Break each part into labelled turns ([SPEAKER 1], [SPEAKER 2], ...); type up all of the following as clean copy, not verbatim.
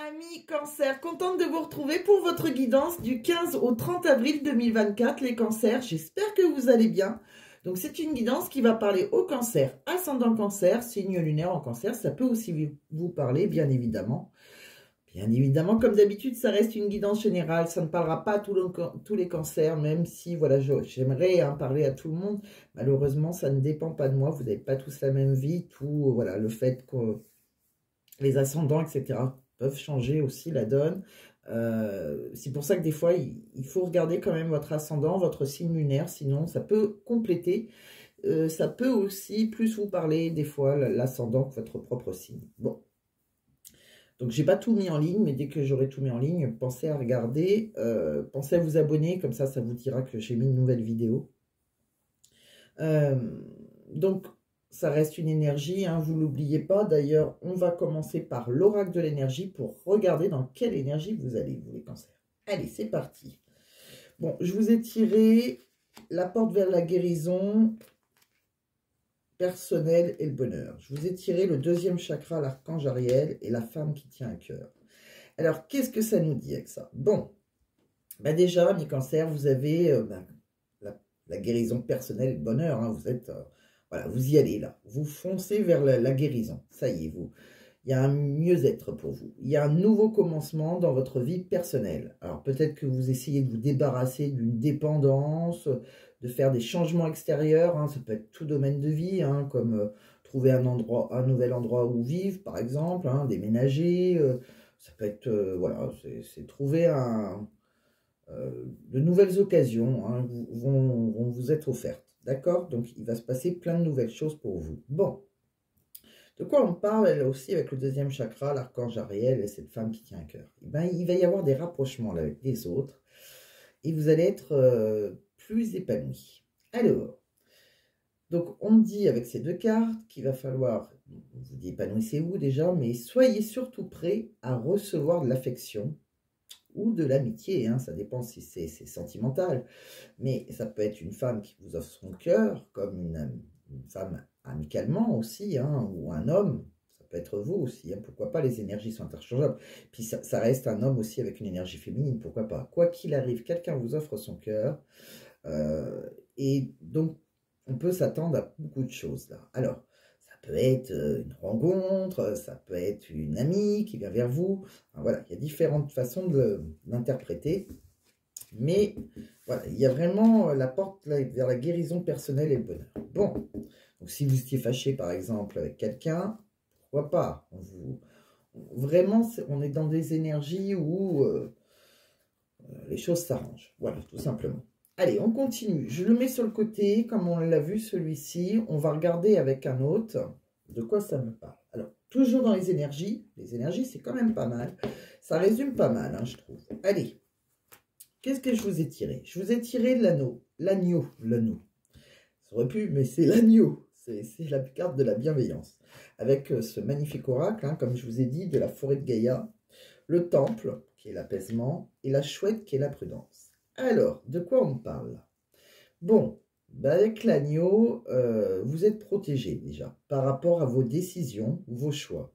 [SPEAKER 1] Amis Cancer, contente de vous retrouver pour votre guidance du 15 au 30 avril 2024, les cancers. J'espère que vous allez bien. Donc c'est une guidance qui va parler au cancer, ascendant cancer, signe lunaire en cancer. Ça peut aussi vous parler, bien évidemment. Bien évidemment, comme d'habitude, ça reste une guidance générale. Ça ne parlera pas à tous les cancers, même si voilà, j'aimerais parler à tout le monde. Malheureusement, ça ne dépend pas de moi. Vous n'avez pas tous la même vie. Tout, voilà, le fait que les ascendants, etc., peuvent changer aussi la donne. C'est pour ça que des fois, il faut regarder quand même votre ascendant, votre signe lunaire, sinon ça peut compléter. Ça peut aussi plus vous parler des fois l'ascendant que votre propre signe. Bon, donc j'ai pas tout mis en ligne, mais dès que j'aurai tout mis en ligne, pensez à regarder, pensez à vous abonner, comme ça vous dira que j'ai mis une nouvelle vidéo. Donc, ça reste une énergie, hein, vous ne l'oubliez pas. D'ailleurs, on va commencer par l'oracle de l'énergie pour regarder dans quelle énergie vous allez, vous les cancers. Allez, c'est parti. Bon, je vous ai tiré la porte vers la guérison personnelle et le bonheur. Je vous ai tiré le deuxième chakra, l'archange Ariel et la femme qui tient à cœur. Alors, qu'est-ce que ça nous dit avec ça? Bon, bah déjà, mes cancers, vous avez la guérison personnelle et le bonheur. Hein, vous êtes... voilà, vous y allez là, vous foncez vers la guérison, ça y est, il y a un mieux-être pour vous, il y a un nouveau commencement dans votre vie personnelle. Alors peut-être que vous essayez de vous débarrasser d'une dépendance, de faire des changements extérieurs, hein, ça peut être tout domaine de vie, hein, comme trouver un nouvel endroit où vivre par exemple, hein, déménager, ça peut être, voilà, c'est trouver de nouvelles occasions, hein, vont vous être offertes. D'accord? Donc, il va se passer plein de nouvelles choses pour vous. Bon. De quoi on parle, elle aussi, avec le deuxième chakra, l'archange Ariel et cette femme qui tient à cœur? Eh ben, il va y avoir des rapprochements là, avec les autres. Et vous allez être plus épanoui. Alors, donc, on me dit avec ces deux cartes qu'il va falloir, on vous dit épanouissez-vous déjà, mais soyez surtout prêts à recevoir de l'affection ou de l'amitié, hein, ça dépend si c'est sentimental, mais ça peut être une femme qui vous offre son cœur, comme une femme amicalement aussi, hein, ou un homme, ça peut être vous aussi, hein, pourquoi pas, les énergies sont interchangeables, puis ça reste un homme aussi avec une énergie féminine, pourquoi pas, quoi qu'il arrive, quelqu'un vous offre son cœur, et donc on peut s'attendre à beaucoup de choses là. Alors, ça peut être une rencontre, ça peut être une amie qui vient vers vous. Enfin, voilà, il y a différentes façons de l'interpréter. Mais voilà, il y a vraiment la porte là, vers la guérison personnelle et le bonheur. Bon, donc si vous étiez fâché par exemple avec quelqu'un, pourquoi pas? Vraiment, on est dans des énergies où les choses s'arrangent. Voilà, tout simplement. Allez, on continue. Je le mets sur le côté, comme on l'a vu celui-ci. On va regarder avec un autre de quoi ça me parle. Alors, toujours dans les énergies c'est quand même pas mal. Ça résume pas mal, hein, je trouve. Allez, qu'est-ce que je vous ai tiré? Je vous ai tiré l'anneau. L'agneau. Ça aurait pu, mais c'est l'agneau. C'est la carte de la bienveillance. Avec ce magnifique oracle, hein, comme je vous ai dit, de la forêt de Gaïa. Le temple, qui est l'apaisement, et la chouette, qui est la prudence. Alors, de quoi on parle? Bon, bah avec l'agneau, vous êtes protégé déjà par rapport à vos décisions, vos choix.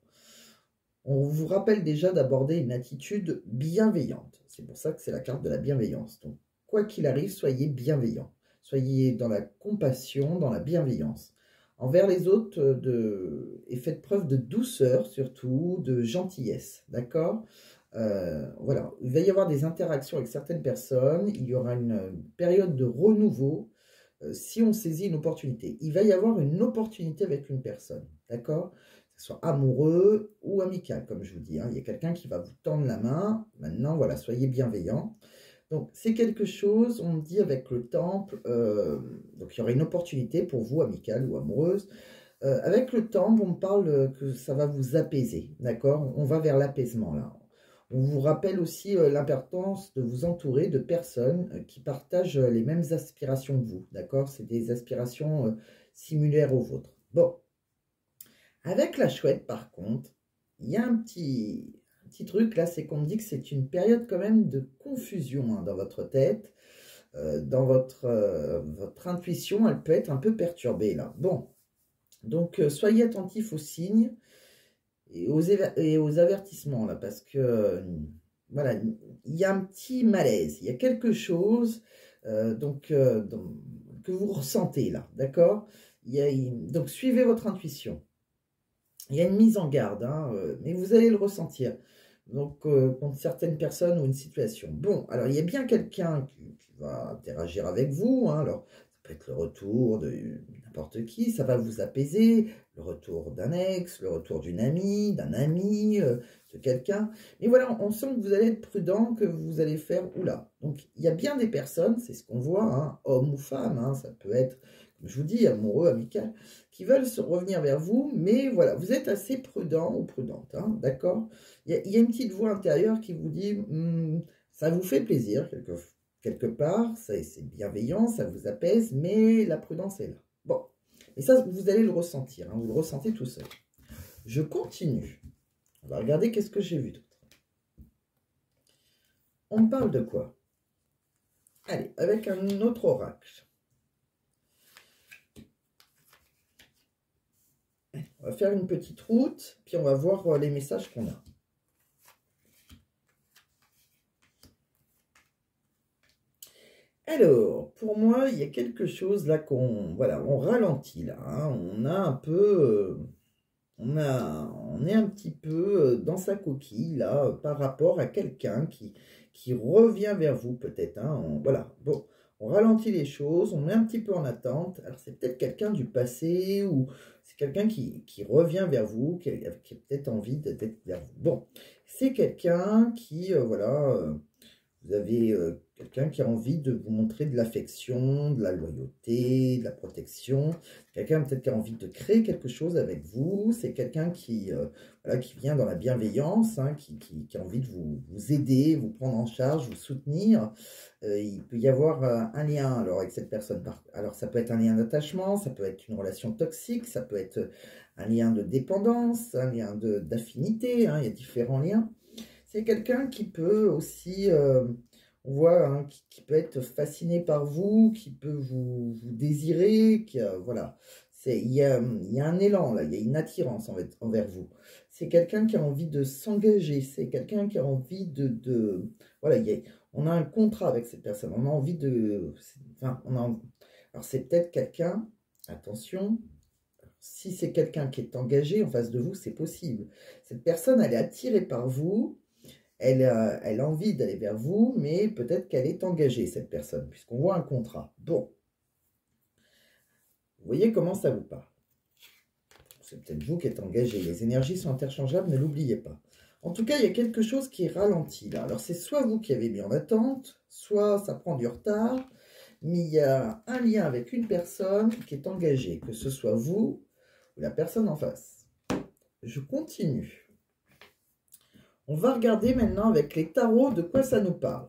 [SPEAKER 1] On vous rappelle déjà d'aborder une attitude bienveillante. C'est pour ça que c'est la carte de la bienveillance. Donc, quoi qu'il arrive, soyez bienveillant. Soyez dans la compassion, dans la bienveillance. Envers les autres, et faites preuve de douceur surtout, de gentillesse. D'accord? Voilà, il va y avoir des interactions avec certaines personnes, il y aura une période de renouveau si on saisit une opportunité. Il va y avoir une opportunité avec une personne, d'accord? Que ce soit amoureux ou amical, comme je vous dis. Hein. Il y a quelqu'un qui va vous tendre la main. Maintenant, voilà, soyez bienveillants. Donc, c'est quelque chose, on me dit avec le temple, donc il y aura une opportunité pour vous, amicale ou amoureuse. Avec le temple, on me parle que ça va vous apaiser, d'accord? On va vers l'apaisement, là. On vous rappelle aussi l'importance de vous entourer de personnes qui partagent les mêmes aspirations que vous, d'accord? C'est des aspirations similaires aux vôtres. Bon, avec la chouette, par contre, il y a un petit truc là, c'est qu'on me dit que c'est une période quand même de confusion hein, dans votre tête, dans votre intuition, elle peut être un peu perturbée là. Bon, donc soyez attentifs aux signes. et aux avertissements, là, parce que, voilà, il y a un petit malaise, il y a quelque chose que vous ressentez, là, d'accord? Donc, suivez votre intuition. Il y a une mise en garde, hein, mais vous allez le ressentir. Donc, contre certaines personnes ou une situation. Bon, alors, il y a bien quelqu'un qui va interagir avec vous, hein, alors, ça peut être le retour de n'importe qui, ça va vous apaiser, le retour d'un ex, le retour d'une amie, d'un ami, de quelqu'un. Mais voilà, on sent que vous allez être prudent, que vous allez faire oula. Donc, il y a bien des personnes, c'est ce qu'on voit, hein, homme ou femme, hein, ça peut être, comme je vous dis, amoureux, amical, qui veulent se revenir vers vous, mais voilà, vous êtes assez prudent ou prudente, hein, d'accord? Il y a une petite voix intérieure qui vous dit, ça vous fait plaisir quelque part, c'est bienveillant, ça vous apaise, mais la prudence est là. Bon, et ça, vous allez le ressentir, hein, vous le ressentez tout seul. Je continue. On va regarder qu'est-ce que j'ai vu d'autre. On me parle de quoi? Allez, avec un autre oracle. On va faire une petite route, puis on va voir les messages qu'on a. Alors, pour moi, il y a quelque chose là voilà, on ralentit là, hein, on a un peu, on est un petit peu dans sa coquille là, par rapport à quelqu'un qui revient vers vous peut-être, hein, voilà, bon, on ralentit les choses, on est un petit peu en attente, alors c'est peut-être quelqu'un du passé ou c'est quelqu'un qui revient vers vous, qui a peut-être envie d'être vers vous. Bon, c'est quelqu'un qui, voilà, vous avez quelqu'un qui a envie de vous montrer de l'affection, de la loyauté, de la protection. Quelqu'un peut-être qui a envie de créer quelque chose avec vous. C'est quelqu'un voilà, qui vient dans la bienveillance, hein, qui a envie de vous aider, vous prendre en charge, vous soutenir. Il peut y avoir un lien alors, avec cette personne. Alors ça peut être un lien d'attachement, ça peut être une relation toxique, ça peut être un lien de dépendance, un lien d'affinité, hein, il y a différents liens. C'est quelqu'un qui peut aussi, on voit, hein, qui peut être fasciné par vous, qui peut vous désirer, voilà. Il y a un élan là, il y a une attirance envers vous. C'est quelqu'un qui a envie de s'engager, c'est quelqu'un qui a envie voilà, on a un contrat avec cette personne, on a envie enfin, alors c'est peut-être quelqu'un, attention, si c'est quelqu'un qui est engagé en face de vous, c'est possible. Cette personne, elle est attirée par vous, elle a envie d'aller vers vous, mais peut-être qu'elle est engagée, cette personne, puisqu'on voit un contrat. Bon, vous voyez comment ça vous parle. C'est peut-être vous qui êtes engagé. Les énergies sont interchangeables, ne l'oubliez pas. En tout cas, il y a quelque chose qui est ralenti là. Alors, c'est soit vous qui avez mis en attente, soit ça prend du retard, mais il y a un lien avec une personne qui est engagée, que ce soit vous ou la personne en face. Je continue. On va regarder maintenant avec les tarots de quoi ça nous parle.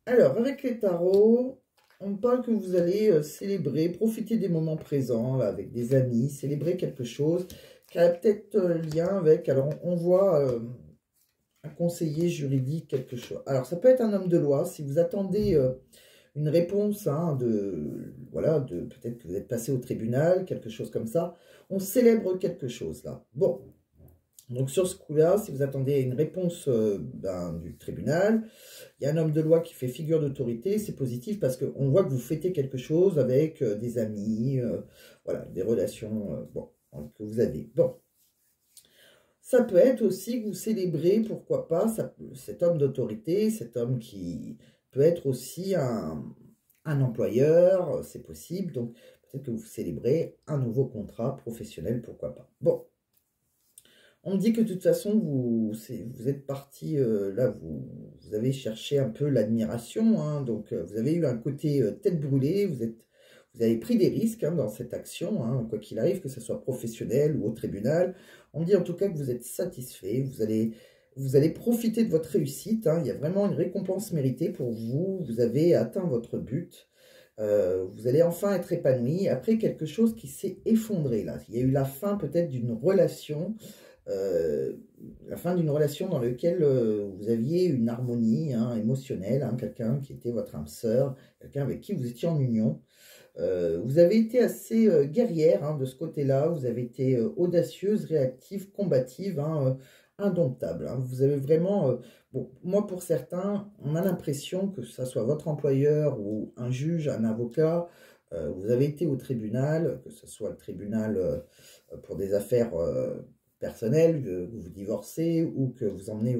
[SPEAKER 1] Alors, avec les tarots, on parle que vous allez célébrer, profiter des moments présents là, avec des amis, célébrer quelque chose qui a peut-être lien avec, alors on voit un conseiller juridique, quelque chose. Alors, ça peut être un homme de loi, si vous attendez une réponse, hein, voilà, peut-être que vous êtes passé au tribunal, quelque chose comme ça, on célèbre quelque chose là. Bon. Donc sur ce coup-là, si vous attendez une réponse du tribunal, il y a un homme de loi qui fait figure d'autorité, c'est positif parce qu'on voit que vous fêtez quelque chose avec des amis, voilà, des relations bon, que vous avez. Bon, ça peut être aussi que vous célébrez, pourquoi pas, cet homme d'autorité, cet homme qui peut être aussi un employeur, c'est possible, donc peut-être que vous célébrez un nouveau contrat professionnel, pourquoi pas. Bon. On me dit que de toute façon, vous êtes parti, là, vous avez cherché un peu l'admiration, hein, donc vous avez eu un côté tête brûlée, vous avez pris des risques hein, dans cette action, hein, quoi qu'il arrive, que ce soit professionnel ou au tribunal. On me dit en tout cas que vous êtes satisfait, vous allez profiter de votre réussite, hein, il y a vraiment une récompense méritée pour vous, vous avez atteint votre but. Vous allez enfin être épanoui après quelque chose qui s'est effondré là. Il y a eu la fin peut-être d'une relation, la fin d'une relation dans laquelle vous aviez une harmonie hein, émotionnelle, hein, quelqu'un qui était votre âme sœur, quelqu'un avec qui vous étiez en union. Vous avez été assez guerrière hein, de ce côté-là. Vous avez été audacieuse, réactive, combative, hein, indomptable. Hein. Vous avez vraiment... bon, moi, pour certains, on a l'impression que ce soit votre employeur ou un juge, un avocat, vous avez été au tribunal, que ce soit le tribunal pour des affaires personnelles, que vous divorcez ou que vous emmenez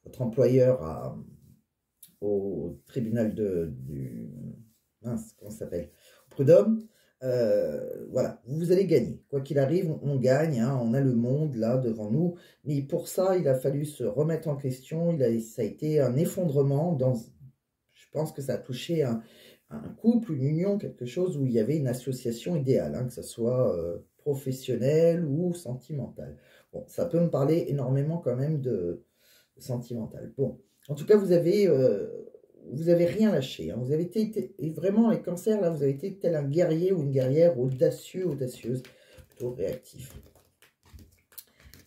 [SPEAKER 1] votre employeur au tribunal du... Mince, comment ça s'appelle? Prud'homme. Voilà, vous allez gagner. Quoi qu'il arrive, on gagne, hein, on a le monde là devant nous. Mais pour ça, il a fallu se remettre en question. Ça a été un effondrement. Je pense que ça a touché un couple, une union, quelque chose où il y avait une association idéale, hein, que ce soit professionnelle ou sentimentale. Bon, ça peut me parler énormément quand même de sentimental. Bon, en tout cas, vous avez rien lâché. Hein. Vous avez été, et vraiment, les cancers, là, vous avez été tel un guerrier ou une guerrière audacieux, audacieuse, plutôt réactif.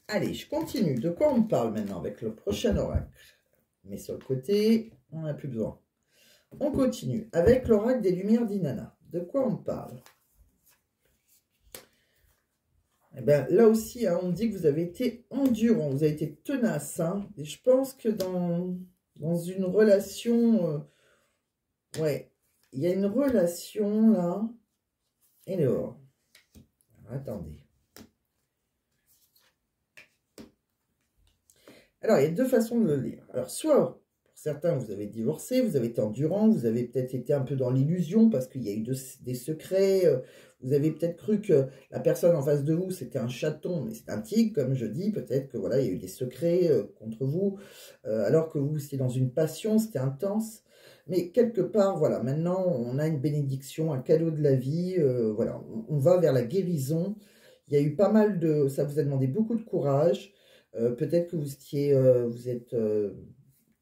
[SPEAKER 1] Allez, je continue. De quoi on me parle maintenant avec le prochain oracle? Mais sur le côté, on n'a plus besoin. On continue avec l'oracle des Lumières d'Inanna. De quoi on me parle? Eh ben, là aussi, hein, on dit que vous avez été endurant, vous avez été tenace. Hein, et je pense que dans une relation, ouais, il y a une relation là. Alors, attendez. Alors, il y a deux façons de le lire. Alors, soit, pour certains, vous avez divorcé, vous avez été endurant, vous avez peut-être été un peu dans l'illusion parce qu'il y a eu des secrets. Vous avez peut-être cru que la personne en face de vous, c'était un chaton, mais c'est un tigre, comme je dis. Peut-être que voilà, il y a eu des secrets contre vous, alors que vous étiez dans une passion, c'était intense. Mais quelque part, voilà, maintenant, on a une bénédiction, un cadeau de la vie. Voilà, on va vers la guérison. Il y a eu pas mal de... Ça vous a demandé beaucoup de courage. Peut-être que vous êtes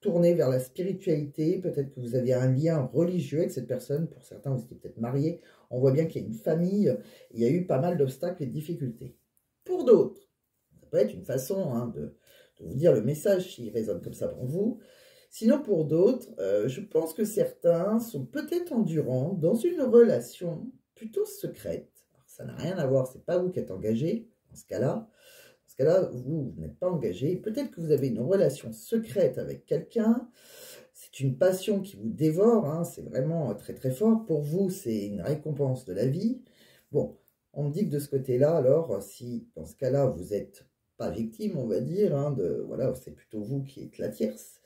[SPEAKER 1] tourné vers la spiritualité, peut-être que vous avez un lien religieux avec cette personne, pour certains vous étiez peut-être mariés, on voit bien qu'il y a une famille, il y a eu pas mal d'obstacles et de difficultés. Pour d'autres, ça peut être une façon hein, de vous dire le message s'il résonne comme ça pour vous. Sinon pour d'autres, je pense que certains sont peut-être endurants dans une relation plutôt secrète. Alors, ça n'a rien à voir, c'est pas vous qui êtes engagé dans ce cas-là. Dans ce cas-là, vous n'êtes pas engagé. Peut-être que vous avez une relation secrète avec quelqu'un. C'est une passion qui vous dévore. Hein, c'est vraiment très très fort. Pour vous, c'est une récompense de la vie. Bon, on me dit que de ce côté-là, alors, si dans ce cas-là, vous n'êtes pas victime, on va dire, hein, voilà, c'est plutôt vous qui êtes la tierce.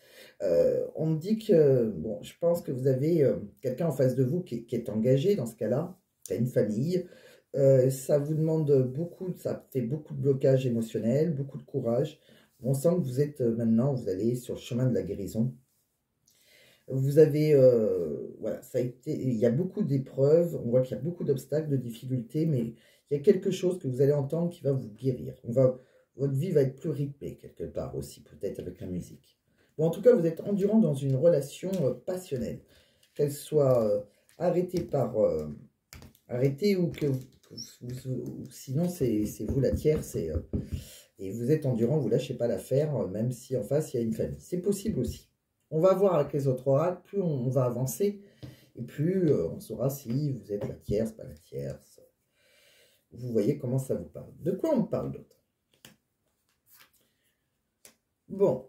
[SPEAKER 1] On me dit que, bon, je pense que vous avez quelqu'un en face de vous qui est engagé dans ce cas-là, qui a une famille. Ça vous demande beaucoup, ça fait beaucoup de blocage émotionnel, beaucoup de courage. On sent que vous êtes maintenant, vous allez sur le chemin de la guérison. Vous avez, voilà, ça a été, il y a beaucoup d'épreuves, on voit qu'il y a beaucoup d'obstacles, de difficultés, mais il y a quelque chose que vous allez entendre qui va vous guérir. Votre vie va être plus rythmée quelque part aussi, peut-être avec la musique. Bon, en tout cas, vous êtes endurant dans une relation passionnelle, qu'elle soit arrêtée ou que sinon c'est vous la tierce et vous êtes endurant, vous lâchez pas l'affaire, même si en face il y a une famille. C'est possible aussi. On va voir avec les autres oracles, plus on va avancer, et plus on saura si vous êtes la tierce, pas la tierce. Vous voyez comment ça vous parle. De quoi on parle d'autre? Bon,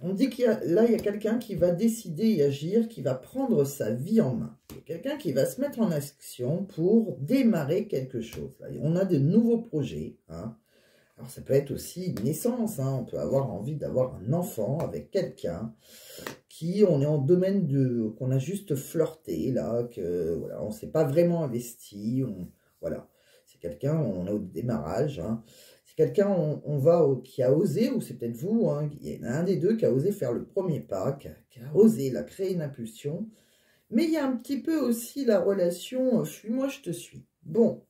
[SPEAKER 1] on dit qu'il y a quelqu'un qui va décider et agir, qui va prendre sa vie en main. Il y a quelqu'un qui va se mettre en action pour démarrer quelque chose. Là, on a de nouveaux projets. Hein. Alors, ça peut être aussi une naissance. Hein. On peut avoir envie d'avoir un enfant avec quelqu'un on est en domaine qu'on a juste flirté, là, que voilà, on ne s'est pas vraiment investi. Voilà, c'est quelqu'un, on est au démarrage. Hein. Quelqu'un qui a osé, ou c'est peut-être vous, hein, il y en a un des deux qui a osé faire le premier pas, qui a osé créer une impulsion. Mais il y a un petit peu aussi la relation suis-moi, je te suis. Bon,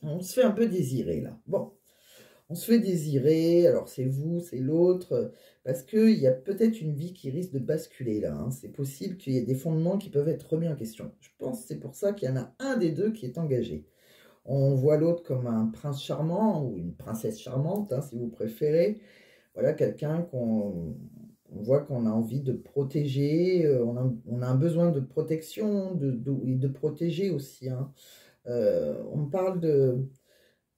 [SPEAKER 1] on se fait un peu désirer là. Bon, on se fait désirer, alors c'est vous, c'est l'autre, parce qu'il y a peut-être une vie qui risque de basculer là. Hein. C'est possible qu'il y ait des fondements qui peuvent être remis en question. Je pense que c'est pour ça qu'il y en a un des deux qui est engagé. On voit l'autre comme un prince charmant ou une princesse charmante, hein, si vous préférez. Voilà, quelqu'un on voit qu'on a envie de protéger, on a un besoin de protection, et de protéger aussi, hein. On parle de...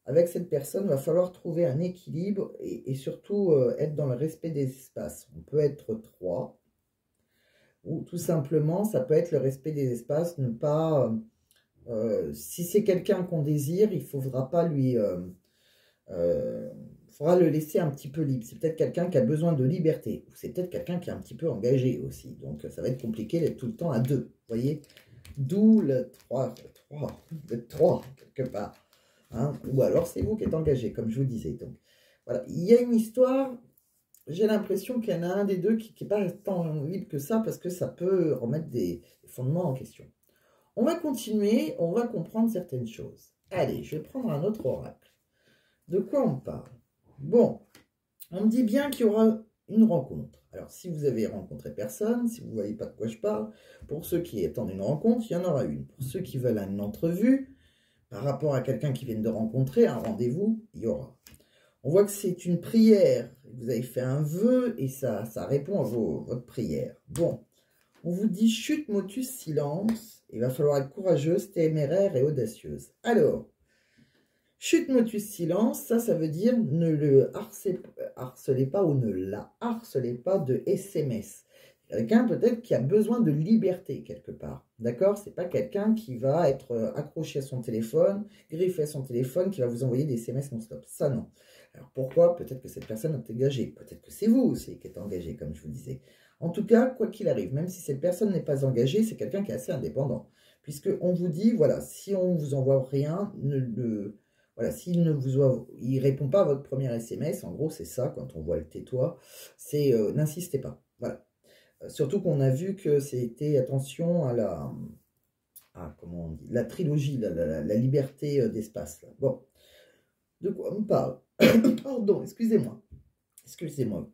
[SPEAKER 1] Avec cette personne, il va falloir trouver un équilibre et surtout être dans le respect des espaces. On peut être trois, ou tout simplement, ça peut être le respect des espaces, ne pas... si c'est quelqu'un qu'on désire, il ne faudra pas lui... faudra le laisser un petit peu libre. C'est peut-être quelqu'un qui a besoin de liberté, ou c'est peut-être quelqu'un qui est un petit peu engagé aussi. Donc ça va être compliqué d'être tout le temps à deux, vous voyez. D'où le 3, le 3 quelque part. Hein, ou alors c'est vous qui êtes engagé, comme je vous disais. Donc voilà, il y a une histoire, j'ai l'impression qu'il y en a un des deux qui n'est pas tant libre que ça, parce que ça peut remettre des fondements en question. On va continuer, on va comprendre certaines choses. Allez, je vais prendre un autre oracle. De quoi on parle? Bon, on me dit bien qu'il y aura une rencontre. Alors, si vous avez rencontré personne, si vous ne voyez pas de quoi je parle, pour ceux qui attendent une rencontre, il y en aura une. Pour ceux qui veulent une entrevue, par rapport à quelqu'un qui vient de rencontrer, un rendez-vous, il y aura. On voit que c'est une prière. Vous avez fait un vœu et ça répond à votre prière. Bon, on vous dit chute, motus, silence. Il va falloir être courageuse, téméraire et audacieuse. Alors, chute, motus, silence, ça veut dire ne le harcelez pas ou ne la harcelez pas de SMS. Quelqu'un peut-être qui a besoin de liberté quelque part, d'accord? C'est pas quelqu'un qui va être accroché à son téléphone, griffé à son téléphone, qui va vous envoyer des SMS non-stop. Ça, non. Alors pourquoi? Peut-être que cette personne est engagée, peut-être que c'est vous aussi qui êtes engagé, comme je vous disais. En tout cas, quoi qu'il arrive, même si cette personne n'est pas engagée, c'est quelqu'un qui est assez indépendant. Puisqu'on vous dit, voilà, si on ne vous envoie rien, voilà, s'il ne il répond pas à votre premier SMS, en gros, c'est ça, quand on voit le tais-toi, c'est n'insistez pas. Voilà. Surtout qu'on a vu que c'était, attention à comment on dit, la trilogie, la liberté d'espace. Bon, de quoi on parle? Pardon, excusez-moi. Excusez-moi.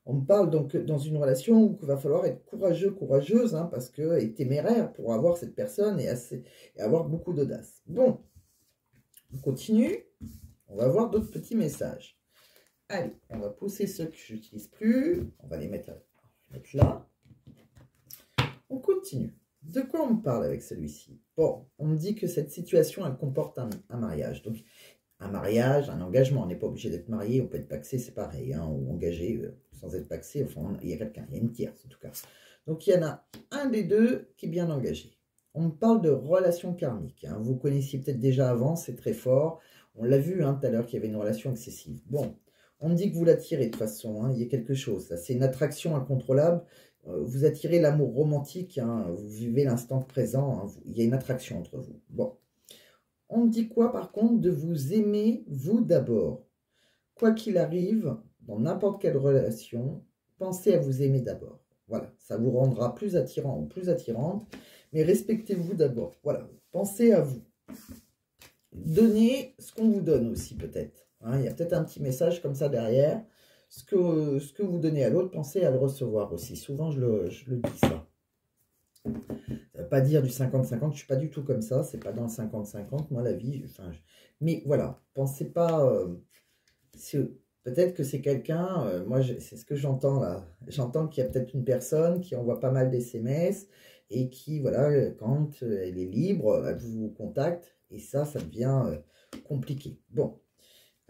[SPEAKER 1] On me parle donc dans une relation où il va falloir être courageux, courageuse, hein, parce que, et téméraire pour avoir cette personne et avoir beaucoup d'audace. Bon, on continue. On va voir d'autres petits messages. Allez, on va pousser ceux que je n'utilise plus. On va les mettre là. On continue. De quoi on me parle avec celui-ci? Bon, on me dit que cette situation, elle comporte un mariage. Donc, un mariage, un engagement. On n'est pas obligé d'être marié, on peut être pacsé, c'est pareil. Hein, ou engagé sans être pacsé. Enfin, il y a quelqu'un, il y a une tierce en tout cas. Donc, il y en a un des deux qui est bien engagé. On me parle de relation karmique. Hein. Vous connaissiez peut-être déjà avant, c'est très fort. On l'a vu hein, tout à l'heure qu'il y avait une relation excessive. Bon, on me dit que vous l'attirez de toute façon. Hein, il y a quelque chose. C'est une attraction incontrôlable. Vous attirez l'amour romantique. Hein, vous vivez l'instant présent. Hein, il y a une attraction entre vous. Bon. On me dit quoi par contre? De vous aimer vous d'abord. Quoi qu'il arrive, dans n'importe quelle relation, pensez à vous aimer d'abord. Voilà, ça vous rendra plus attirant ou plus attirante, mais respectez-vous d'abord. Voilà, pensez à vous. Donnez ce qu'on vous donne aussi peut-être. Hein, il y a peut-être un petit message comme ça derrière. Ce que vous donnez à l'autre, pensez à le recevoir aussi. Souvent, je le dis ça. Ça ne veut pas dire du 50-50, je ne suis pas du tout comme ça. C'est pas dans le 50-50, moi, la vie. Mais voilà, pensez pas... peut-être que c'est quelqu'un, moi c'est ce que j'entends là, j'entends qu'il y a peut-être une personne qui envoie pas mal d'SMS et qui, voilà, quand elle est libre, elle vous contacte et ça devient compliqué. Bon,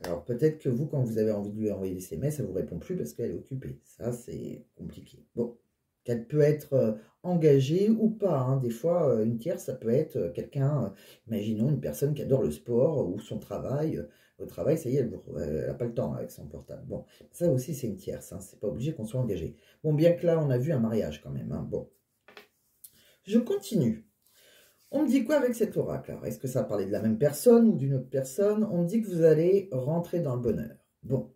[SPEAKER 1] alors peut-être que vous, quand vous avez envie de lui envoyer des SMS, elle ne vous répond plus parce qu'elle est occupée. Ça, c'est compliqué. Bon, qu'elle peut être engagée ou pas. Hein. Des fois, une tierce, ça peut être quelqu'un, imaginons une personne qui adore le sport ou son travail. Au travail, ça y est, elle n'a pas le temps avec son portable. Bon, ça aussi, c'est une tierce. Hein. C'est pas obligé qu'on soit engagé. Bon, bien que là, on a vu un mariage quand même. Hein. Bon, je continue. On me dit quoi avec cet oracle? Alors, est-ce que ça parler de la même personne ou d'une autre personne? On me dit que vous allez rentrer dans le bonheur. Bon,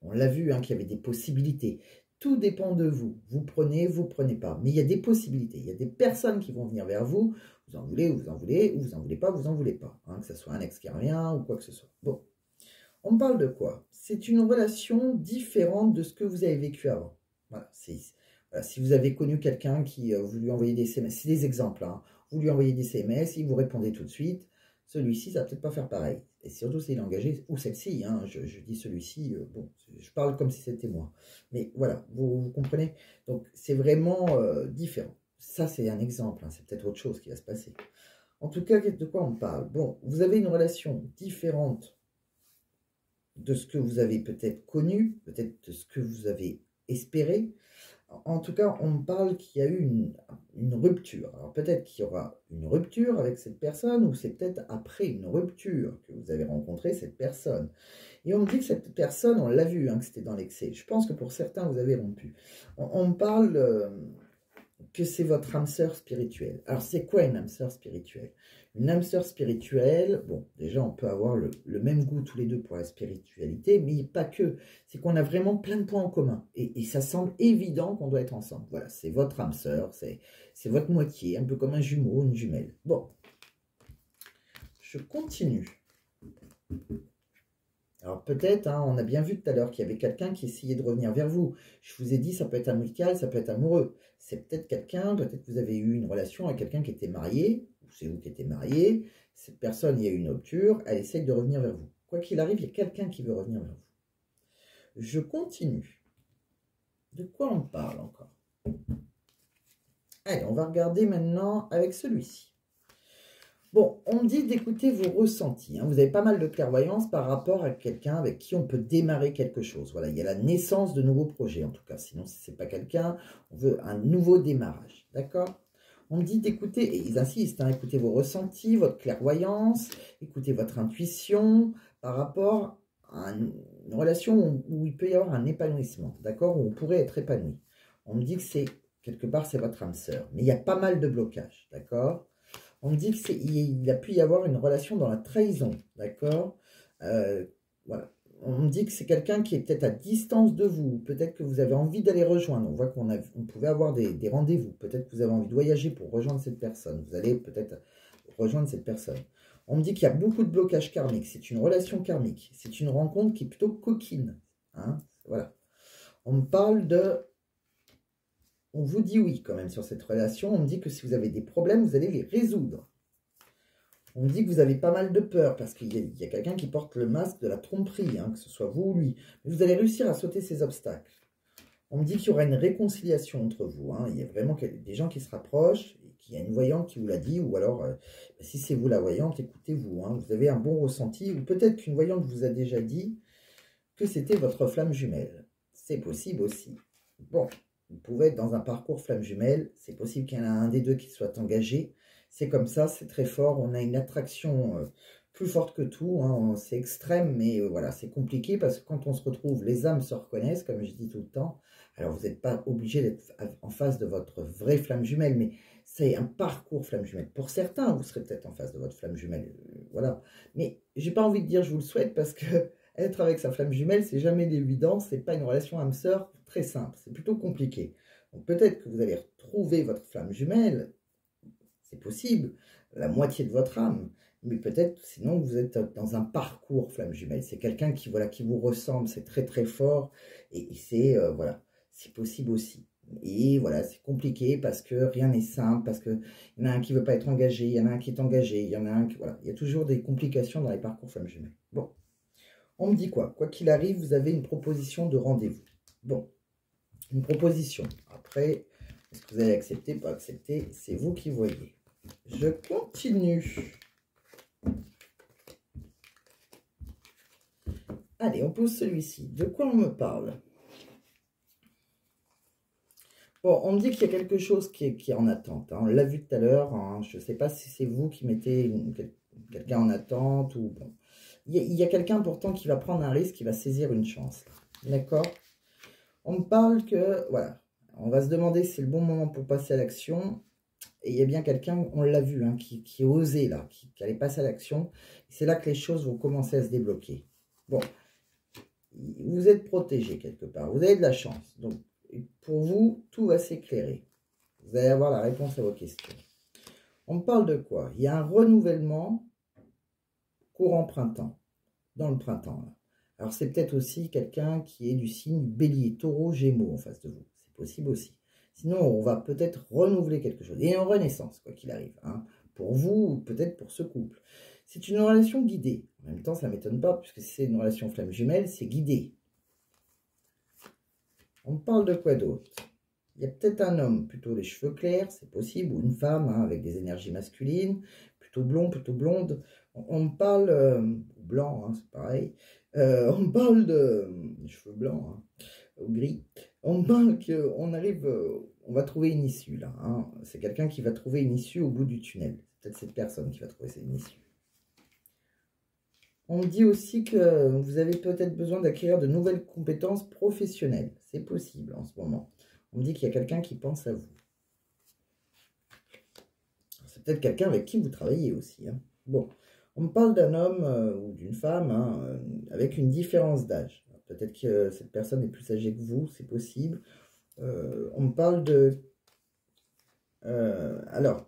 [SPEAKER 1] on l'a vu, hein, qu'il y avait des possibilités. Tout dépend de vous. Vous prenez pas. Mais il y a des possibilités. Il y a des personnes qui vont venir vers vous. Vous en voulez, vous en voulez, ou vous en voulez pas, vous en voulez pas. Hein, que ce soit un ex qui revient ou quoi que ce soit. Bon. On me parle de quoi? C'est une relation différente de ce que vous avez vécu avant. Voilà. Voilà, si vous avez connu quelqu'un qui vous lui envoyez des SMS, c'est des exemples. Hein, vous lui envoyez des SMS, il vous répondait tout de suite. celui-ci, ça va peut-être pas faire pareil. Et surtout s'il est engagé, ou celle-ci, hein, je dis celui-ci, bon, je parle comme si c'était moi. Mais voilà, vous comprenez? Donc, c'est vraiment différent. Ça, c'est un exemple, hein, c'est peut-être autre chose qui va se passer. En tout cas, de quoi on parle? Bon, vous avez une relation différente de ce que vous avez peut-être connu, peut-être de ce que vous avez espéré. En tout cas, on me parle qu'il y a eu une rupture. Alors peut-être qu'il y aura une rupture avec cette personne, ou c'est peut-être après une rupture que vous avez rencontré cette personne. Et on me dit que cette personne, on l'a vu, hein, que c'était dans l'excès. Je pense que pour certains, vous avez rompu. On me parle que c'est votre âme sœur spirituelle. Alors c'est quoi une âme sœur spirituelle? Une âme sœur spirituelle, bon, déjà on peut avoir le même goût tous les deux pour la spiritualité, mais pas que. C'est qu'on a vraiment plein de points en commun. Et ça semble évident qu'on doit être ensemble. Voilà, c'est votre âme sœur, c'est votre moitié, un peu comme un jumeau, une jumelle. Bon, je continue. Alors peut-être, hein, on a bien vu tout à l'heure qu'il y avait quelqu'un qui essayait de revenir vers vous. Je vous ai dit, ça peut être amical, ça peut être amoureux. C'est peut-être quelqu'un, peut-être que vous avez eu une relation avec quelqu'un qui était marié, ou c'est vous qui étiez marié. Cette personne, il y a eu une rupture, elle essaye de revenir vers vous. Quoi qu'il arrive, il y a quelqu'un qui veut revenir vers vous. Je continue. De quoi on parle encore? Allez, on va regarder maintenant avec celui-ci. Bon, on me dit d'écouter vos ressentis. Hein. Vous avez pas mal de clairvoyance par rapport à quelqu'un avec qui on peut démarrer quelque chose. Voilà, il y a la naissance de nouveaux projets en tout cas. Sinon, si ce n'est pas quelqu'un, on veut un nouveau démarrage. D'accord? On me dit d'écouter, et ils insistent, hein, écoutez vos ressentis, votre clairvoyance, écoutez votre intuition par rapport à une relation où il peut y avoir un épanouissement. D'accord? Où on pourrait être épanoui. On me dit que c'est, quelque part, c'est votre âme sœur. Mais il y a pas mal de blocages. D'accord? On me dit qu'il a pu y avoir une relation dans la trahison, d'accord? Voilà. On me dit que c'est quelqu'un qui est peut-être à distance de vous. Peut-être que vous avez envie d'aller rejoindre. On voit qu'on pouvait avoir des rendez-vous. Peut-être que vous avez envie de voyager pour rejoindre cette personne. Vous allez peut-être rejoindre cette personne. On me dit qu'il y a beaucoup de blocages karmiques. C'est une relation karmique. C'est une rencontre qui est plutôt coquine. Hein? Voilà. On me parle de... On vous dit oui quand même sur cette relation. On me dit que si vous avez des problèmes, vous allez les résoudre. On me dit que vous avez pas mal de peur parce qu'il y a quelqu'un qui porte le masque de la tromperie, hein, que ce soit vous ou lui. Mais vous allez réussir à sauter ces obstacles. On me dit qu'il y aura une réconciliation entre vous. Hein. Il y a vraiment des gens qui se rapprochent, et qu'il y a une voyante qui vous l'a dit, ou alors, si c'est vous la voyante, écoutez-vous. Hein. Vous avez un bon ressenti, ou peut-être qu'une voyante vous a déjà dit que c'était votre flamme jumelle. C'est possible aussi. Bon. Vous pouvez être dans un parcours flamme jumelle. C'est possible qu'il y en ait un des deux qui soit engagé. C'est comme ça, c'est très fort. On a une attraction plus forte que tout. Hein. C'est extrême, mais voilà, c'est compliqué parce que quand on se retrouve, les âmes se reconnaissent, comme je dis tout le temps. Alors, vous n'êtes pas obligé d'être en face de votre vraie flamme jumelle, mais c'est un parcours flamme jumelle. Pour certains, vous serez peut-être en face de votre flamme jumelle. Voilà. Mais j'ai pas envie de dire je vous le souhaite parce que être avec sa flamme jumelle, c'est jamais évident. C'est pas une relation âme-sœur très simple. C'est plutôt compliqué. Donc peut-être que vous allez retrouver votre flamme jumelle. C'est possible. La moitié de votre âme. Mais peut-être, sinon, vous êtes dans un parcours flamme jumelle. C'est quelqu'un qui, voilà, qui vous ressemble. C'est très, très fort. Et c'est, voilà, c'est possible aussi. Et voilà, c'est compliqué parce que rien n'est simple, parce qu'il y en a un qui ne veut pas être engagé, il y en a un qui est engagé, il y en a un qui... Voilà, il y a toujours des complications dans les parcours flamme jumelle. Bon. On me dit quoi? Quoi qu'il arrive, vous avez une proposition de rendez-vous. Bon, une proposition. Après, est-ce que vous allez accepter, pas accepter? C'est vous qui voyez. Je continue. Allez, on pose celui-ci. De quoi on me parle? Bon, on me dit qu'il y a quelque chose qui est en attente. Hein. On l'a vu tout à l'heure. Hein. Je ne sais pas si c'est vous qui mettez quelqu'un en attente ou... Bon. Il y a quelqu'un pourtant qui va prendre un risque, qui va saisir une chance. D'accord? On me parle que, voilà, on va se demander si c'est le bon moment pour passer à l'action. Et il y a bien quelqu'un, on l'a vu, hein, qui est osé là, qui allait passer à l'action. C'est là que les choses vont commencer à se débloquer. Bon, vous êtes protégé quelque part, vous avez de la chance. Donc, pour vous, tout va s'éclairer. Vous allez avoir la réponse à vos questions. On me parle de quoi? Il y a un renouvellement courant printemps, dans le printemps. Là. Alors, c'est peut-être aussi quelqu'un qui est du signe bélier, taureau, gémeaux en face de vous. C'est possible aussi. Sinon, on va peut-être renouveler quelque chose. Et en renaissance, quoi qu'il arrive. Hein, pour vous, ou peut-être pour ce couple. C'est une relation guidée. En même temps, ça ne m'étonne pas, puisque c'est une relation flamme jumelle, c'est guidé. On parle de quoi d'autre? Il y a peut-être un homme, plutôt les cheveux clairs, c'est possible, ou une femme, hein, avec des énergies masculines, plutôt blond, plutôt blonde. On parle, blanc, hein, c'est pareil. On parle de cheveux blancs, hein, ou gris. On parle qu'on arrive, on va trouver une issue, là. Hein. C'est quelqu'un qui va trouver une issue au bout du tunnel. C'est peut-être cette personne qui va trouver une issue. On me dit aussi que vous avez peut-être besoin d'acquérir de nouvelles compétences professionnelles. C'est possible en ce moment. On me dit qu'il y a quelqu'un qui pense à vous. C'est peut-être quelqu'un avec qui vous travaillez aussi. Hein. Bon, on me parle d'un homme ou d'une femme hein, avec une différence d'âge. Peut-être que cette personne est plus âgée que vous, c'est possible. On me parle de... alors,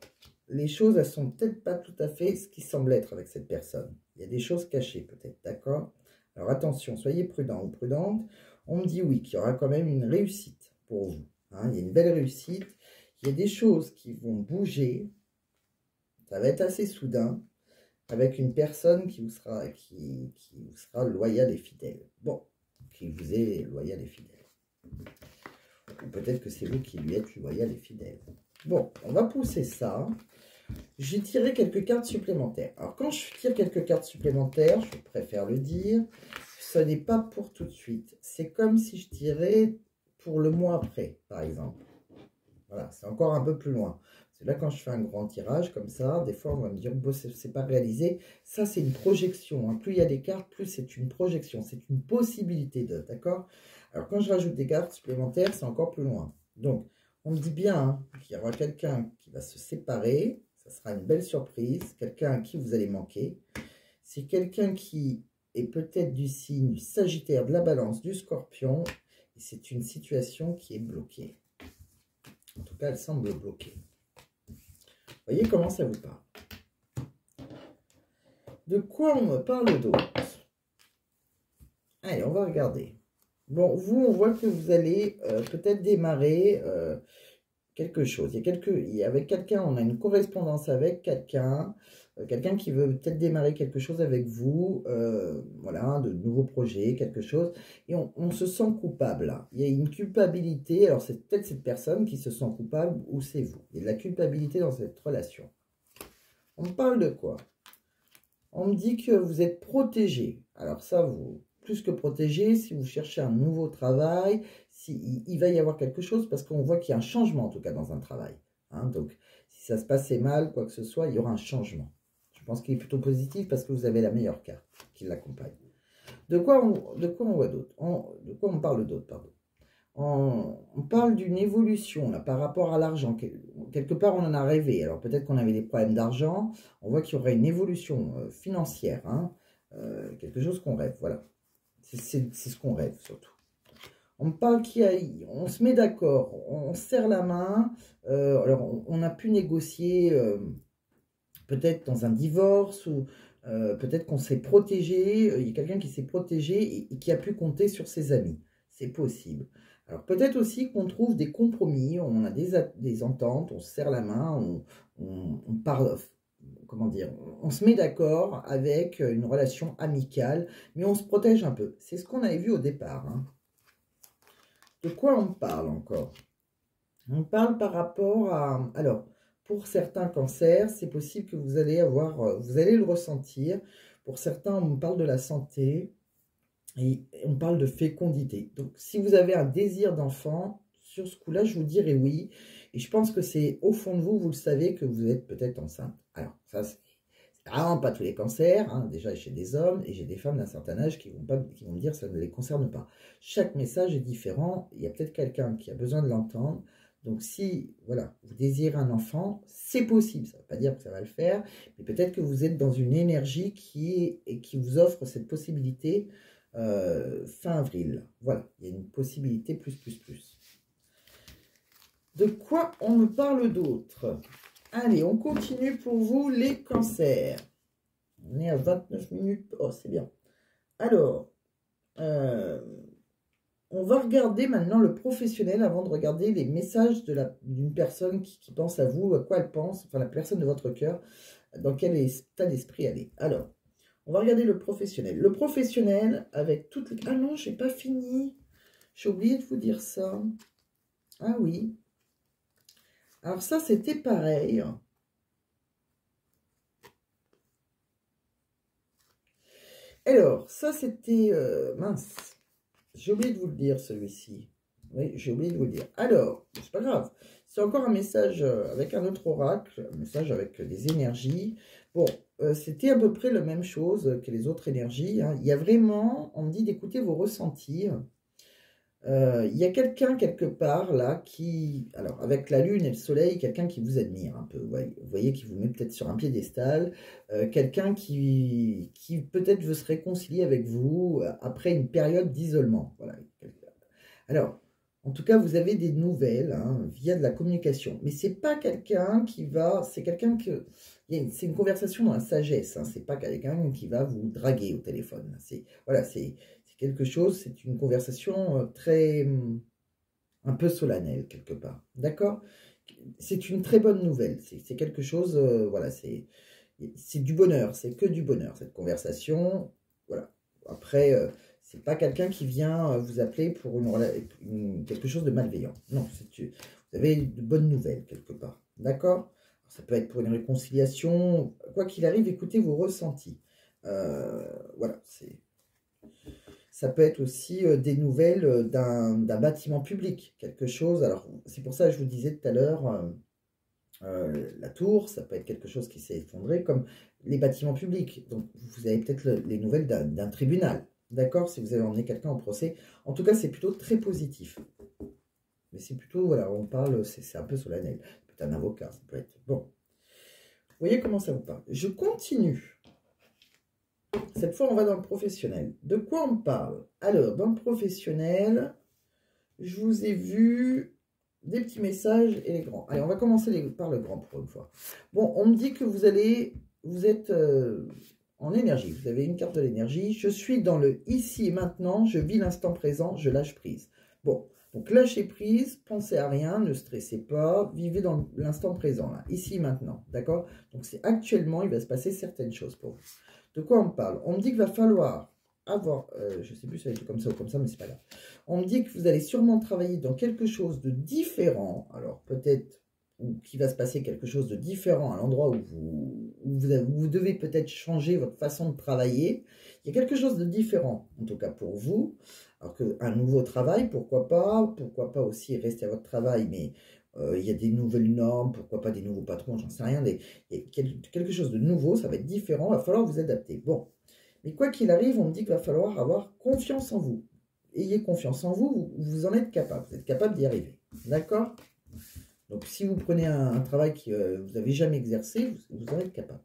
[SPEAKER 1] les choses, elles sont peut-être pas tout à fait ce qui semble être avec cette personne. Il y a des choses cachées peut-être, d'accord? Alors attention, soyez prudent ou prudente. On me dit oui, qu'il y aura quand même une réussite pour vous. Hein, il y a une belle réussite. Il y a des choses qui vont bouger. Ça va être assez soudain. Avec une personne qui vous sera loyale et fidèle. Bon, qui vous est loyale et fidèle. Ou peut-être que c'est vous qui lui êtes loyal et fidèle. Bon, on va pousser ça. J'ai tiré quelques cartes supplémentaires. Alors, quand je tire quelques cartes supplémentaires, je préfère le dire, ce n'est pas pour tout de suite. C'est comme si je tirais pour le mois après, par exemple. Voilà, c'est encore un peu plus loin. C'est là, quand je fais un grand tirage comme ça, des fois, on va me dire, bon, c'est pas réalisé. Ça, c'est une projection. Hein. Plus il y a des cartes, plus c'est une projection. C'est une possibilité de, d'accord? Alors, quand je rajoute des cartes supplémentaires, c'est encore plus loin. Donc, on me dit bien hein, qu'il y aura quelqu'un qui va se séparer. Ça sera une belle surprise. Quelqu'un à qui vous allez manquer. C'est quelqu'un qui est peut-être du signe du Sagittaire, de la Balance, du Scorpion. Et c'est une situation qui est bloquée. En tout cas, elle semble bloquée. Voyez comment ça vous parle. De quoi on me parle d'autre? Allez, on va regarder. Bon, vous, on voit que vous allez peut-être démarrer quelque chose. Avec quelqu'un, on a une correspondance avec quelqu'un. Quelqu'un qui veut peut-être démarrer quelque chose avec vous. Voilà, de nouveaux projets, quelque chose. Et on se sent coupable. Là. Il y a une culpabilité. Alors, c'est peut-être cette personne qui se sent coupable ou c'est vous. Il y a de la culpabilité dans cette relation. On me parle de quoi? On me dit que vous êtes protégé. Alors ça, vous... Plus que protégé, si vous cherchez un nouveau travail, il va y avoir quelque chose, parce qu'on voit qu'il y a un changement, en tout cas, dans un travail. Hein, donc, si ça se passait mal, quoi que ce soit, il y aura un changement. Je pense qu'il est plutôt positif, parce que vous avez la meilleure carte qui l'accompagne. De quoi on voit d'autre? De quoi on parle d'autre, pardon? On parle d'une évolution, là, par rapport à l'argent. Quelque part, on en a rêvé. Alors, peut-être qu'on avait des problèmes d'argent. On voit qu'il y aurait une évolution financière. Hein, quelque chose qu'on rêve, voilà. C'est ce qu'on rêve surtout. On me parle on se met d'accord, on serre la main. Alors on a pu négocier peut-être dans un divorce ou peut-être qu'on s'est protégé. Il y a quelqu'un qui s'est protégé et qui a pu compter sur ses amis. C'est possible. Alors peut-être aussi qu'on trouve des compromis, on a des ententes, on se serre la main, on parle. Comment dire, on se met d'accord avec une relation amicale, mais on se protège un peu. C'est ce qu'on avait vu au départ. Hein. De quoi on parle encore? On parle par rapport à... Alors, pour certains cancers, c'est possible que vous allez le ressentir. Pour certains, on parle de la santé et on parle de fécondité. Donc, si vous avez un désir d'enfant, sur ce coup-là, je vous dirais oui. Et je pense que c'est au fond de vous, vous le savez, que vous êtes peut-être enceinte. Alors, ça, c'est vraiment pas tous les cancers. Hein. Déjà, j'ai des hommes et j'ai des femmes d'un certain âge qui vont me dire que ça ne les concerne pas. Chaque message est différent. Il y a peut-être quelqu'un qui a besoin de l'entendre. Donc, si voilà, vous désirez un enfant, c'est possible. Ça ne veut pas dire que ça va le faire. Mais peut-être que vous êtes dans une énergie qui vous offre cette possibilité fin avril. Voilà, il y a une possibilité plus. De quoi on me parle d'autre? Allez, on continue pour vous, les cancers. On est à 29 minutes. Oh, c'est bien. Alors, on va regarder maintenant le professionnel avant de regarder les messages d'une personne qui pense à vous, à quoi elle pense, enfin la personne de votre cœur. dans quel état d'esprit elle est. Alors, on va regarder le professionnel. Le professionnel, avec toutes les... Ah non, j'ai pas fini. J'ai oublié de vous dire ça. Ah oui. Alors ça, c'était pareil. Alors, ça, c'était... mince. J'ai oublié de vous le dire, celui-ci. Oui, j'ai oublié de vous le dire. Alors, c'est pas grave. C'est encore un message avec un autre oracle, un message avec des énergies. Bon, c'était à peu près la même chose que les autres énergies, hein. Il y a vraiment, on me dit d'écouter vos ressentis. Il y a quelqu'un quelque part là qui, alors avec la lune et le soleil, quelqu'un qui vous admire un peu, vous voyez qui vous met peut-être sur un piédestal, quelqu'un qui peut-être veut se réconcilier avec vous après une période d'isolement. Voilà. Alors, en tout cas, vous avez des nouvelles hein, via de la communication, mais c'est pas quelqu'un qui va, c'est quelqu'un que, c'est une conversation dans la sagesse, hein, c'est pas quelqu'un qui va vous draguer au téléphone. C'est voilà, c'est quelque chose, c'est une conversation très, un peu solennelle quelque part, d'accord? C'est une très bonne nouvelle, c'est quelque chose, voilà, c'est du bonheur, c'est que du bonheur, cette conversation, voilà. Après, c'est pas quelqu'un qui vient vous appeler pour quelque chose de malveillant, non, vous avez de bonnes nouvelles quelque part, d'accord? Ça peut être pour une réconciliation, quoi qu'il arrive, écoutez vos ressentis, voilà, c'est... Ça peut être aussi des nouvelles d'un bâtiment public, quelque chose. Alors, c'est pour ça que je vous disais tout à l'heure, la tour, ça peut être quelque chose qui s'est effondré, comme les bâtiments publics. Donc, vous avez peut-être les nouvelles d'un tribunal, d'accord? Si vous avez emmené quelqu'un au procès. En tout cas, c'est plutôt très positif. Mais c'est plutôt, voilà, on parle, c'est un peu solennel. Peut-être un avocat, ça peut être... Bon. Vous voyez comment ça vous parle? Je continue. Cette fois, on va dans le professionnel. De quoi on parle? Alors, dans le professionnel, je vous ai vu des petits messages et les grands. Allez, on va commencer par le grand pour une fois. Bon, on me dit que vous êtes en énergie. Vous avez une carte de l'énergie. Je suis dans le ici et maintenant. Je vis l'instant présent. Je lâche prise. Bon, donc lâchez prise. Pensez à rien. Ne stressez pas. Vivez dans l'instant présent, là, ici et maintenant. D'accord? Donc, c'est actuellement, il va se passer certaines choses pour vous. De quoi on me parle? On me dit qu'il va falloir avoir, je ne sais plus si ça va être comme ça ou comme ça, mais c'est pas grave. On me dit que vous allez sûrement travailler dans quelque chose de différent, alors peut-être, ou qu'il va se passer quelque chose de différent à l'endroit où vous devez peut-être changer votre façon de travailler. Il y a quelque chose de différent, en tout cas pour vous. Alors qu'un nouveau travail, pourquoi pas aussi rester à votre travail, mais il y a des nouvelles normes, pourquoi pas des nouveaux patrons, j'en sais rien, il y a quelque chose de nouveau, ça va être différent, il va falloir vous adapter. Bon, mais quoi qu'il arrive, on me dit qu'il va falloir avoir confiance en vous. Ayez confiance en vous, vous en êtes capable, vous êtes capable d'y arriver, d'accord? Donc si vous prenez un travail que vous n'avez jamais exercé, vous en êtes capable.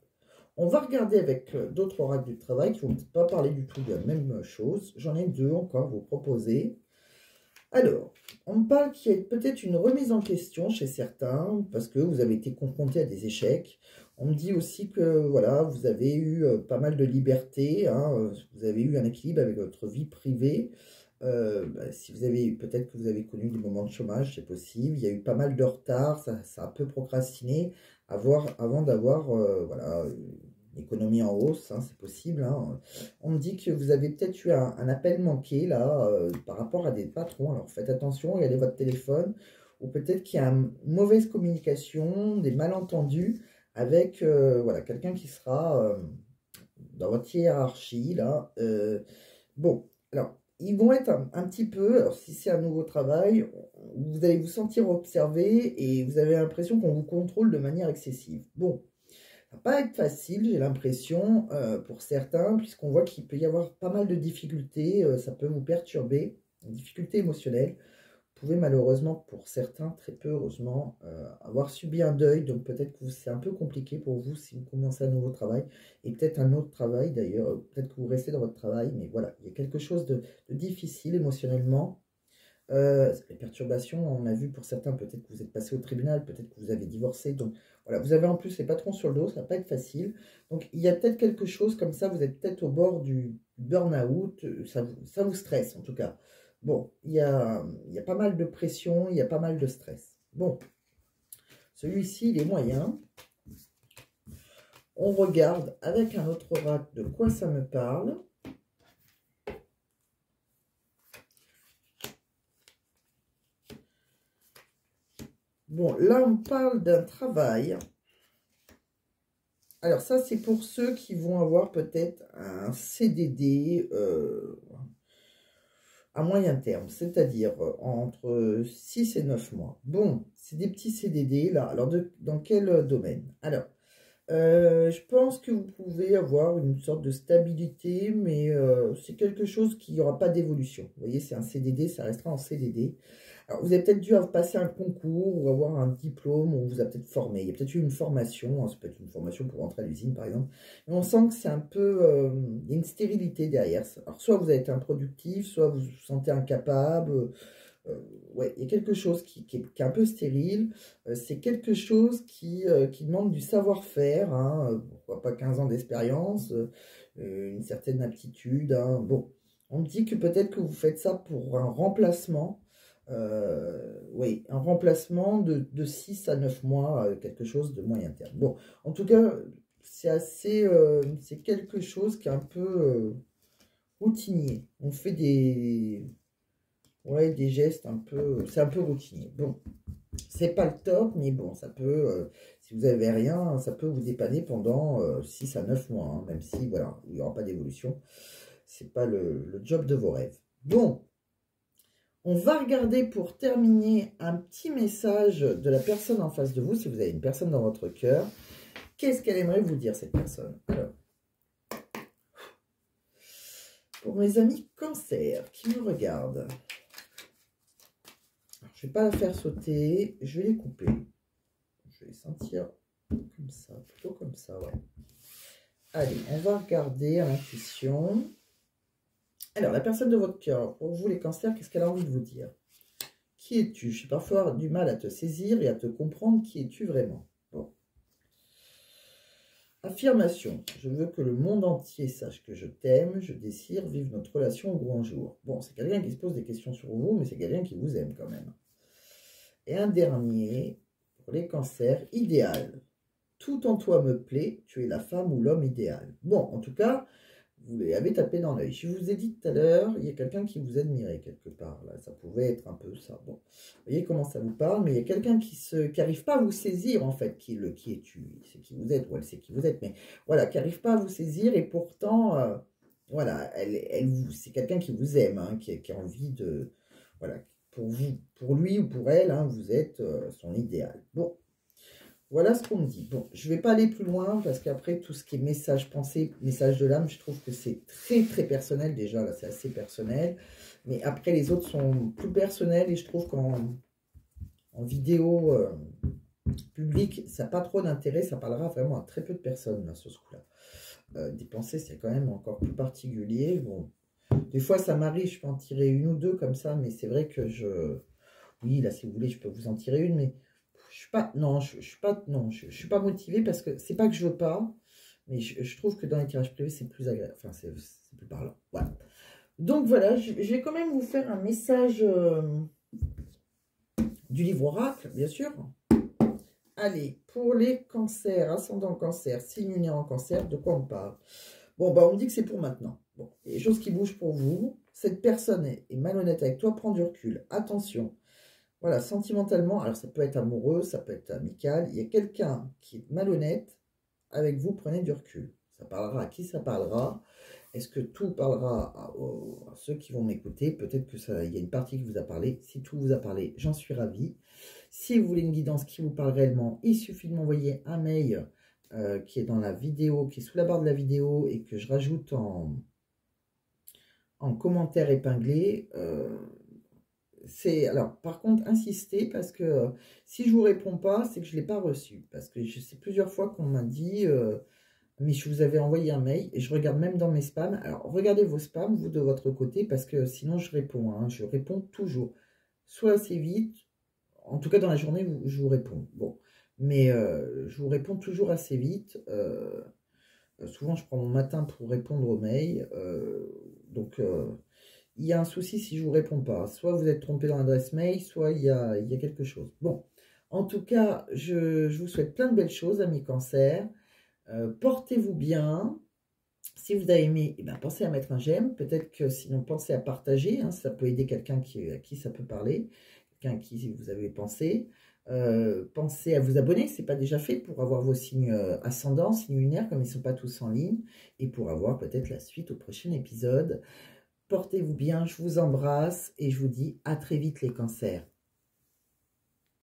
[SPEAKER 1] On va regarder avec d'autres oracles du travail qui ne vont pas parler du tout de la même chose. J'en ai deux encore à vous proposer. Alors, on me parle qu'il y a peut-être une remise en question chez certains, parce que vous avez été confronté à des échecs. On me dit aussi que voilà, vous avez eu pas mal de liberté, hein, vous avez eu un équilibre avec votre vie privée. Si vous avez, peut-être que vous avez connu des moments de chômage, c'est possible. Il y a eu pas mal de retard, ça a un peu procrastiné avant d'avoir voilà, une économie en hausse, hein, c'est possible. Hein. On me dit que vous avez peut-être eu un appel manqué là par rapport à des patrons. Alors faites attention, regardez votre téléphone, ou peut-être qu'il y a une mauvaise communication, des malentendus avec voilà, quelqu'un qui sera dans votre hiérarchie là. Bon, alors ils vont être un petit peu, alors si c'est un nouveau travail, vous allez vous sentir observé et vous avez l'impression qu'on vous contrôle de manière excessive. Bon, ça va pas être facile, j'ai l'impression, pour certains, puisqu'on voit qu'il peut y avoir pas mal de difficultés, ça peut vous perturber, des difficultés émotionnelles. Vous pouvez malheureusement, pour certains, très peu heureusement, avoir subi un deuil, donc peut-être que c'est un peu compliqué pour vous si vous commencez un nouveau travail, et peut-être un autre travail d'ailleurs, peut-être que vous restez dans votre travail, mais voilà, il y a quelque chose de difficile émotionnellement. Les perturbations, on a vu pour certains, peut-être que vous êtes passé au tribunal, peut-être que vous avez divorcé, donc voilà, vous avez en plus les patrons sur le dos, ça va pas être facile. Donc il y a peut-être quelque chose comme ça, vous êtes peut-être au bord du burn-out, ça vous stresse en tout cas. Bon, il y a pas mal de pression, il y a pas mal de stress. Bon, celui-ci, il est moyen. On regarde avec un autre oracle de quoi ça me parle. Bon, là, on parle d'un travail. Alors, ça, c'est pour ceux qui vont avoir peut-être un CDD à moyen terme, c'est-à-dire entre 6 et 9 mois. Bon, c'est des petits CDD, là. Alors, dans quel domaine? Alors, je pense que vous pouvez avoir une sorte de stabilité, mais c'est quelque chose qui n'aura pas d'évolution. Vous voyez, c'est un CDD, ça restera en CDD. Alors, vous avez peut-être dû passer un concours ou avoir un diplôme, ou on vous a peut-être formé. Il y a peut-être eu une formation, hein, ça peut être une formation pour rentrer à l'usine, par exemple. Mais on sent que c'est un peu... il y a une stérilité derrière. Alors, soit vous avez été improductif, soit vous vous sentez incapable. Ouais, il y a quelque chose qui est un peu stérile. C'est quelque chose qui demande du savoir-faire, hein, pourquoi pas 15 ans d'expérience, une certaine aptitude. Hein. Bon, on me dit que peut-être que vous faites ça pour un remplacement. Oui, un remplacement de 6 à 9 mois, quelque chose de moyen terme. Bon, en tout cas, c'est assez, c'est quelque chose qui est un peu routinier. On fait ouais, des gestes un peu, c'est un peu routinier. Bon, c'est pas le top, mais bon, ça peut, si vous avez rien, ça peut vous dépanner pendant 6 à 9 mois, hein, même si, voilà, il n'y aura pas d'évolution. C'est pas le job de vos rêves. Bon. On va regarder pour terminer un petit message de la personne en face de vous, si vous avez une personne dans votre cœur. Qu'est-ce qu'elle aimerait vous dire, cette personne? Alors, pour mes amis cancer qui me regardent, alors, je ne vais pas la faire sauter, je vais les couper. Je vais les sentir comme ça, plutôt comme ça, ouais. Allez, on va regarder à l'intuition. Alors, la personne de votre cœur, pour vous les cancers, qu'est-ce qu'elle a envie de vous dire? Qui es-tu? J'ai parfois du mal à te saisir et à te comprendre. Qui es-tu vraiment? Bon. Affirmation. Je veux que le monde entier sache que je t'aime, je désire vivre notre relation au grand jour. Bon, c'est quelqu'un qui se pose des questions sur vous, mais c'est quelqu'un qui vous aime quand même. Et un dernier, pour les cancers, idéal. Tout en toi me plaît, tu es la femme ou l'homme idéal. Bon, en tout cas, vous l'avez tapé dans l'œil. Je vous ai dit tout à l'heure, il y a quelqu'un qui vous admirait quelque part. Là, ça pouvait être un peu ça. Bon, vous voyez comment ça vous parle, mais il y a quelqu'un qui n'arrive pas à vous saisir, en fait, qui es-tu, c'est qui vous êtes, ou elle sait qui vous êtes, mais voilà, qui n'arrive pas à vous saisir, et pourtant, voilà, c'est quelqu'un qui vous aime, hein, qui a envie de, voilà, pour vous, pour lui ou pour elle, hein, vous êtes son idéal. Bon. Voilà ce qu'on me dit. Bon, je ne vais pas aller plus loin parce qu'après, tout ce qui est message pensée, message de l'âme, je trouve que c'est très, très personnel. Déjà, là, c'est assez personnel. Mais après, les autres sont plus personnels et je trouve qu'en vidéo publique, ça n'a pas trop d'intérêt. Ça parlera vraiment à très peu de personnes, là, sur ce coup-là. Des pensées, c'est quand même encore plus particulier. Bon, des fois, ça m'arrive, je peux en tirer une ou deux comme ça, mais c'est vrai que oui, là, si vous voulez, je peux vous en tirer une, mais... Je suis pas, non, je suis pas motivée parce que c'est pas que je veux pas, mais je trouve que dans les tirages privés, c'est plus agréable. Enfin, c'est plus parlant. Voilà. Donc voilà, je vais quand même vous faire un message du livre Oracle, bien sûr. Allez, pour les cancers, ascendant cancer, signe lunaire en cancer, de quoi on parle? Bon, bah on me dit que c'est pour maintenant. Bon, il y a des choses qui bougent pour vous. Cette personne est malhonnête avec toi, prends du recul. Attention. Voilà, sentimentalement, alors ça peut être amoureux, ça peut être amical. Il y a quelqu'un qui est malhonnête avec vous, prenez du recul. Ça parlera à qui ça parlera? Est-ce que tout parlera à ceux qui vont m'écouter? Peut-être que il y a une partie qui vous a parlé. Si tout vous a parlé, j'en suis ravi. Si vous voulez une guidance qui vous parle réellement, il suffit de m'envoyer un mail qui est dans la vidéo, qui est sous la barre de la vidéo et que je rajoute en commentaire épinglé. Alors, par contre, insistez parce que si je vous réponds pas, c'est que je ne l'ai pas reçu. Parce que je sais plusieurs fois qu'on m'a dit, mais je vous avais envoyé un mail et je regarde même dans mes spams. Alors, regardez vos spams, vous de votre côté, parce que sinon je réponds. Hein, je réponds toujours. Soit assez vite, en tout cas dans la journée, je vous réponds. Bon, mais je vous réponds toujours assez vite. Souvent, je prends mon matin pour répondre aux mails. Donc... il y a un souci si je ne vous réponds pas. Soit vous êtes trompé dans l'adresse mail, soit il y a quelque chose. Bon, en tout cas, je vous souhaite plein de belles choses, amis cancer. Portez-vous bien. Si vous avez aimé, eh ben, pensez à mettre un j'aime. Peut-être que sinon, pensez à partager. Hein, ça peut aider quelqu'un à qui ça peut parler. Quelqu'un à qui vous avez pensé. Pensez à vous abonner, si ce n'est pas déjà fait, pour avoir vos signes ascendants, signes lunaires, comme ils ne sont pas tous en ligne. Et pour avoir peut-être la suite au prochain épisode. Portez-vous bien, je vous embrasse et je vous dis à très vite les cancers.